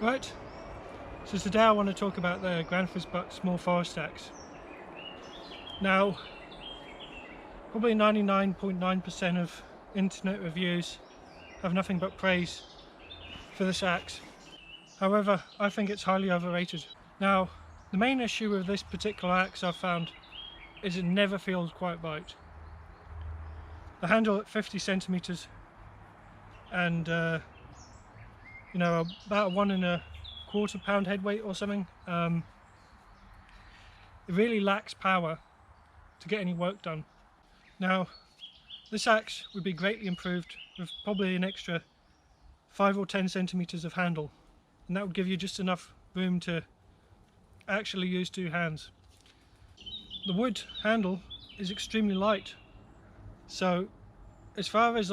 Right, so today I want to talk about the Gransfors Bruk small forest axe. Now, probably 99.9% of internet reviews have nothing but praise for this axe. However, I think it's highly overrated. Now, the main issue with this particular axe I've found is it never feels quite right. The handle at 50 centimeters and you know, about 1¼ pound head weight or something. It really lacks power to get any work done. Now, this axe would be greatly improved with probably an extra 5 or 10 centimeters of handle, and that would give you just enough room to actually use two hands. The wood handle is extremely light, so as far as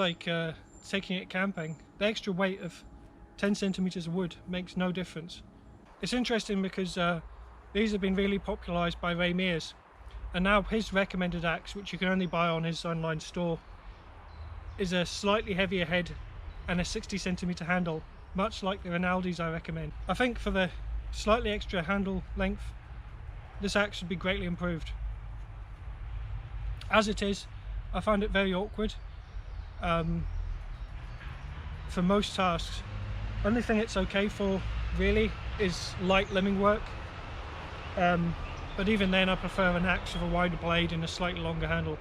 taking it camping, the extra weight of 10 centimeters of wood makes no difference. It's interesting because these have been really popularized by Ray Mears, and now his recommended axe, which you can only buy on his online store, is a slightly heavier head and a 60 centimeter handle, much like the Rinaldi's I recommend. I think for the slightly extra handle length, this axe would be greatly improved. As it is, I find it very awkward for most tasks. Only thing it's okay for really is light limbing work, but even then I prefer an axe with a wider blade and a slightly longer handle.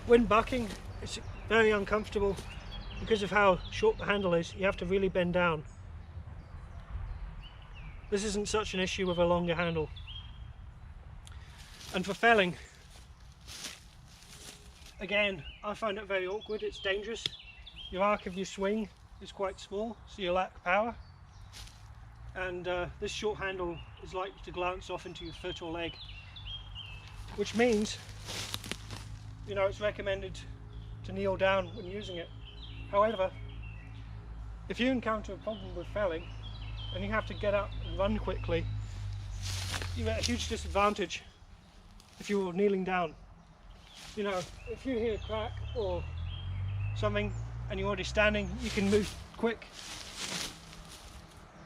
When bucking, it's very uncomfortable because of how short the handle is. You have to really bend down. This isn't such an issue with a longer handle. And for felling, again, I find it very awkward. It's dangerous. Your arc of your swing is quite small, so you lack power, and this short handle is likely to glance off into your foot or leg, which means, you know, it's recommended to kneel down when using it. However, if you encounter a problem with felling and you have to get up and run quickly, you're at a huge disadvantage if you're kneeling down. You know, if you hear a crack or something and you're already standing, you can move quick.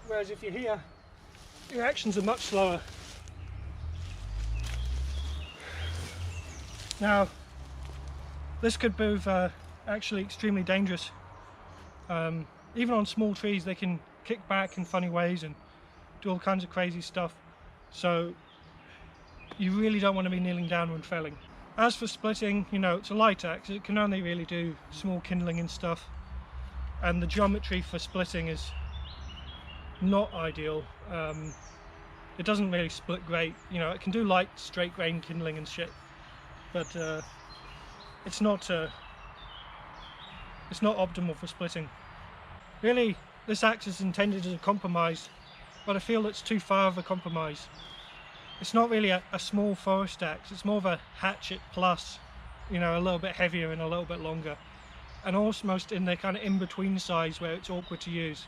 Whereas if you're here, your actions are much slower. Now, this could prove actually extremely dangerous. Even on small trees, they can kick back in funny ways and do all kinds of crazy stuff. So you really don't want to be kneeling down when felling. As for splitting, you know, it's a light axe. It can only really do small kindling and stuff, and the geometry for splitting is not ideal. It doesn't really split great. You know, it can do light straight grain kindling and shit, but it's not optimal for splitting. Really, this axe is intended as a compromise, but I feel it's too far of a compromise. It's not really a small forest axe, it's more of a hatchet plus, you know, a little bit heavier and a little bit longer, and almost in the kind of in-between size where it's awkward to use.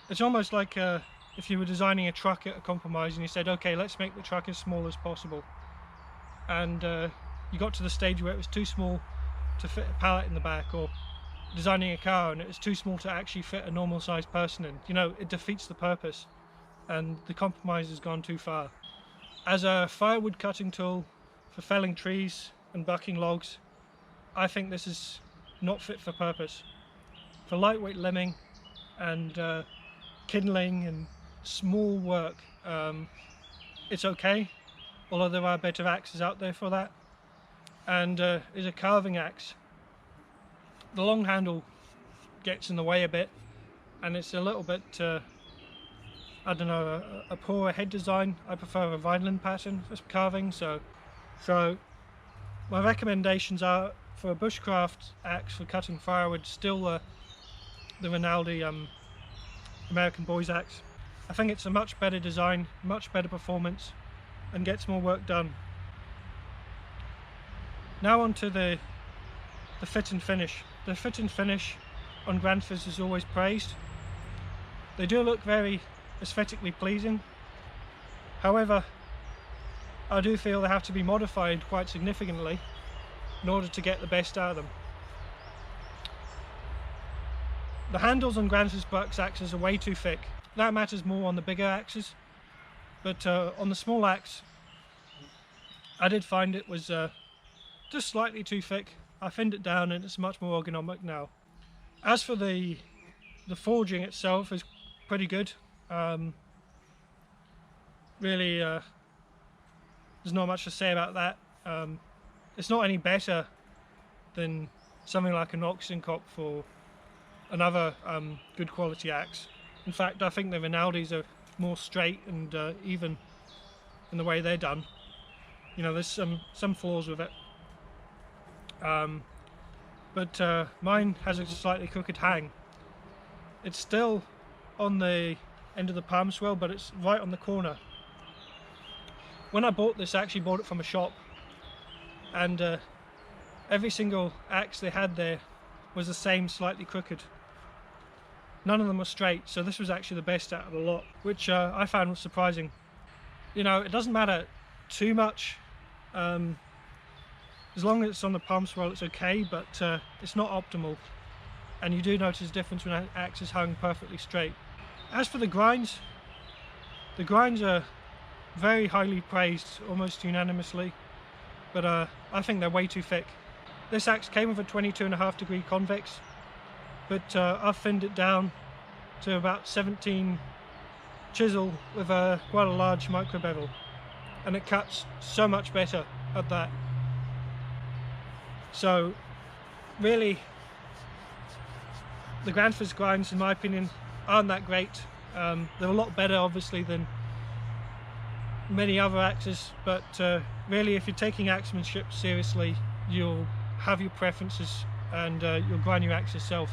It's almost like if you were designing a truck at a compromise and you said, okay, let's make the truck as small as possible, and you got to the stage where it was too small to fit a pallet in the back, or designing a car and it was too small to actually fit a normal sized person in. You know, it defeats the purpose and the compromise has gone too far. As a firewood cutting tool for felling trees and bucking logs, I think this is not fit for purpose. For lightweight limbing and kindling and small work, it's okay, although there are better axes out there for that. And is a carving axe. The long handle gets in the way a bit, and it's a little bit I don't know, a poorer head design. I prefer a violin pattern for carving, so my recommendations are for a bushcraft axe for cutting firewood, still the Rinaldi American Boys axe. I think it's a much better design, much better performance, and gets more work done. Now on to the fit and finish. The fit and finish on Gransfors is always praised. They do look very aesthetically pleasing. However, I do feel they have to be modified quite significantly in order to get the best out of them. The handles on Gransfors Bruk's axes are way too thick. That matters more on the bigger axes, but on the small axe I did find it was just slightly too thick. I thinned it down and it's much more ergonomic now. As for the forging itself, is pretty good. Really, there's not much to say about that. It's not any better than something like an oxen copf or another good quality axe. In fact, I think the Rinaldis are more straight and even in the way they're done. You know, there's some flaws with it, but mine has a slightly crooked hang. It's still on the end of the palm swell, but it's right on the corner. When I bought this, I actually bought it from a shop, and every single axe they had there was the same, slightly crooked. None of them were straight, so this was actually the best out of the lot, which I found was surprising. You know, it doesn't matter too much. As long as it's on the palm swell, it's okay, but it's not optimal, and you do notice a difference when an axe is hung perfectly straight. As for the grinds are very highly praised, almost unanimously, but I think they're way too thick. This axe came with a 22.5 degree convex, but I've thinned it down to about 17 chisel with quite a large micro bevel, and it cuts so much better at that. So really, the Gransfors grinds, in my opinion, aren't that great. They're a lot better obviously than many other axes, but really, if you're taking axemanship seriously, you'll have your preferences and you'll grind your axe yourself.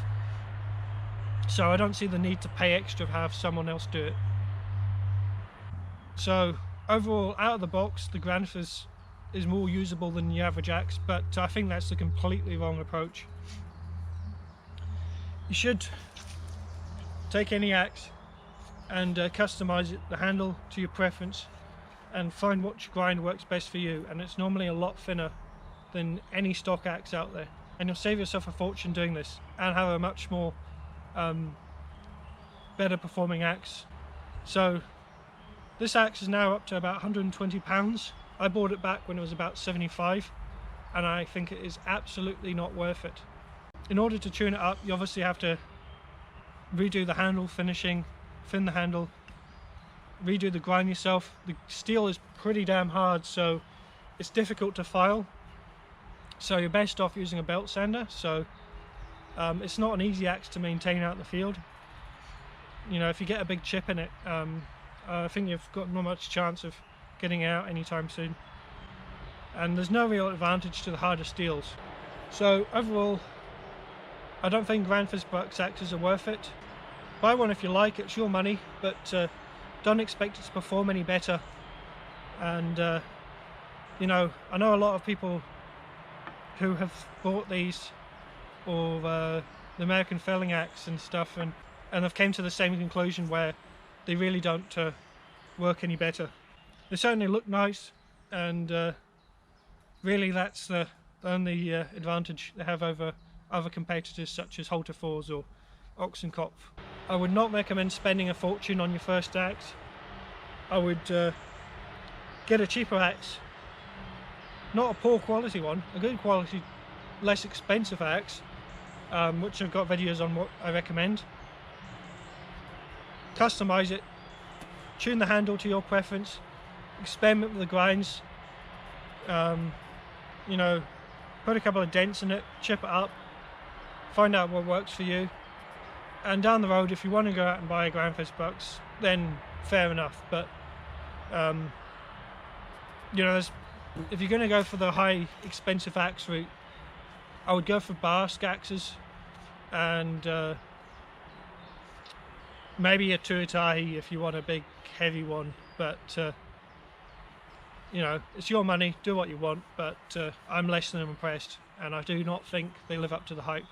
So I don't see the need to pay extra to have someone else do it. So overall, out of the box, the Gransfors is more usable than the average axe, but I think that's a completely wrong approach. You should take any axe and customize it, the handle to your preference, and find which grind works best for you, and it's normally a lot thinner than any stock axe out there, and you'll save yourself a fortune doing this and have a much more better performing axe. So this axe is now up to about £120. I bought it back when it was about 75, and I think it is absolutely not worth it. In order to tune it up, you obviously have to redo the handle finishing, thin the handle, redo the grind yourself. The steel is pretty damn hard, so it's difficult to file, so you're best off using a belt sander. So it's not an easy axe to maintain out in the field. You know, if you get a big chip in it, I think you've got not much chance of getting out anytime soon, and there's no real advantage to the harder steels. So overall, I don't think Gransfors Bruk's axes are worth it. Buy one if you like, it's your money, but don't expect it to perform any better. And you know, I know a lot of people who have bought these, or the American felling axe and stuff, and they've came to the same conclusion where they really don't work any better. They certainly look nice, and really that's the only advantage they have over other competitors such as Halter 4s or Oxen Kopf. I would not recommend spending a fortune on your first axe. I would get a cheaper axe, not a poor quality one, a good quality, less expensive axe, which I've got videos on what I recommend. Customize it, tune the handle to your preference, experiment with the grinds, you know, put a couple of dents in it, chip it up, find out what works for you, and down the road, if you want to go out and buy a Gransfors Bruk's, then fair enough. But you know, if you're going to go for the high expensive axe route, I would go for Basque axes, and maybe a Tuatahi if you want a big heavy one, but you know, it's your money, do what you want, but I'm less than impressed, and I do not think they live up to the hype.